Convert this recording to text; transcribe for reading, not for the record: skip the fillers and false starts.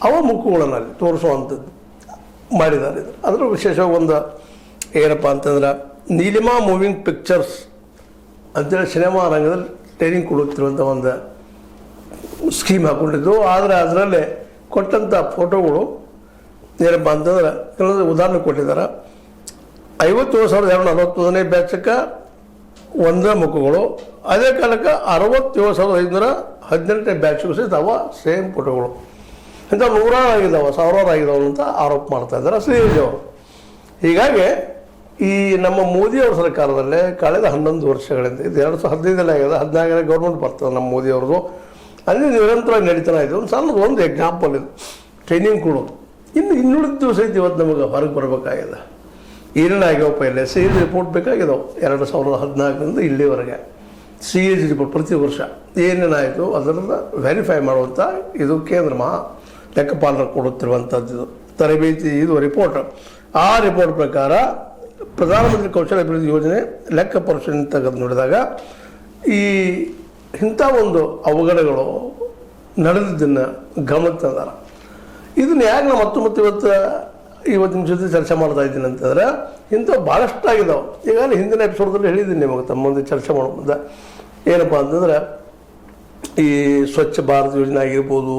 ಅವ ಮುಖಗಳನ್ನು ಅಲ್ಲಿ ತೋರಿಸುವಂಥದ್ದು ಮಾಡಿದ್ದಾರೆ. ಅದರ ವಿಶೇಷವಾಗಿ ಒಂದು ಏನಪ್ಪ ಅಂತಂದ್ರೆ ನೀಲಿಮಾ ಮೂವಿಂಗ್ ಪಿಕ್ಚರ್ಸ್ ಅಂತೇಳಿ ಸಿನಿಮಾ ರಂಗದಲ್ಲಿ ಟ್ರೈನಿಂಗ್ ಕೊಡುತ್ತಿರುವಂಥ ಒಂದು ಸ್ಕೀಮ್ ಹಾಕ್ಕೊಂಡಿದ್ದು. ಆದರೆ ಅದರಲ್ಲೇ ಕೊಟ್ಟಂಥ ಫೋಟೋಗಳು ಏನಪ್ಪ ಅಂತಂದ್ರೆ ಕೆಲವೊಂದು ಉದಾಹರಣೆ ಕೊಟ್ಟಿದ್ದಾರೆ. 57,241ನೇ ಬ್ಯಾಚಕ್ಕೆ ಒಂದೇ ಮುಖಗಳು, ಅದೇ ಕಾಲಕ್ಕೆ 67,518ನೇ ಬ್ಯಾಚ್ಗೂ ಸಹಿತ ಅವ ಸೇಮ್ ಫೋಟೋಗಳು. ಇಂಥ ನೂರಾರು ಆಗಿದ್ದಾವೆ, ಸಾವಿರಾರು ಆಗಿದ್ದಾವೆ ಅಂತ ಆರೋಪ ಮಾಡ್ತಾ ಇದ್ದಾರೆ ಶ್ರೀದೇವಿ ಅವರು. ಹೀಗಾಗಿ ಈ ನಮ್ಮ ಮೋದಿಯವ್ರ ಸರ್ಕಾರದಲ್ಲೇ ಕಳೆದ 11 ವರ್ಷಗಳಿಂದ, ಇದು 2015 ಆಗ್ಯದ, 14 ಗೌರ್ಮೆಂಟ್ ಬರ್ತದೆ ನಮ್ಮ ಮೋದಿಯವ್ರದ್ದು. ಅಲ್ಲಿ ನಿರಂತರ ನಡೀತಾನೆ ಇದೆ. ಒಂದು ಸಣ್ಣದು ಒಂದು ಎಕ್ಸಾಂಪಲ್ ಇದು ಟ್ರೈನಿಂಗ್ ಕೊಡೋದು. ಇನ್ನುಳಿದ ಸಹಿತ ಇವತ್ತು ನಮಗೆ ಹೊರಗೆ ಬರಬೇಕಾಗಿದೆ. ಏನೇನಾಗ್ಯಾವಪ್ಪ ಇಲ್ಲ ಸಿ ಎಜ್ ರಿಪೋರ್ಟ್ ಬೇಕಾಗಿದ್ದಾವೆ 2014ರಿಂದ ಇಲ್ಲಿವರೆಗೆ. ಸಿ ಎಜ್ ರಿಪೋರ್ಟ್ ಪ್ರತಿ ವರ್ಷ ಏನೇನಾಯಿತು ಅದನ್ನು ವೆರಿಫೈ ಮಾಡುವಂಥ ಇದು ಕೇಂದ್ರ ಮಹಾ ಲೆಕ್ಕಪಾಲರು ಕೊಡುತ್ತಿರುವಂಥದ್ದು ತರಬೇತಿ ಇದು ರಿಪೋರ್ಟ್. ಆ ರಿಪೋರ್ಟ್ ಪ್ರಕಾರ ಪ್ರಧಾನಮಂತ್ರಿ ಕೌಶಲ್ಯ ಅಭಿವೃದ್ಧಿ ಯೋಜನೆ ಲೆಕ್ಕ ಪರಿಶೀಲನೆ ತೆಗೆದು ನೋಡಿದಾಗ ಈ ಇಂಥ ಒಂದು ಅವಘಡಗಳು ನಡೆದಿದ್ದನ್ನು ಗಮನಕ್ಕೆ ತಂದಾರ. ಇದನ್ನು ಯಾಕೆ ನಾವು ಮತ್ತೆ ಇವತ್ತಿನ ಜೊತೆ ಚರ್ಚೆ ಮಾಡ್ತಾ ಇದ್ದೀನಿ ಅಂತಂದರೆ ಇಂಥವು ಭಾಳಷ್ಟು ಆಗಿದ್ದಾವೆ. ಈಗಾಗಲೇ ಹಿಂದಿನ ಎಪಿಸೋಡ್ದಲ್ಲಿ ಹೇಳಿದ್ದೀನಿ ನಿಮಗೆ ತಮ್ಮ ಮುಂದೆ ಚರ್ಚೆ ಮಾಡೋ ಮುಂದೆ ಏನಪ್ಪ ಅಂತಂದ್ರೆ ಈ ಸ್ವಚ್ಛ ಭಾರತ್ ಯೋಜನೆ ಆಗಿರ್ಬೋದು,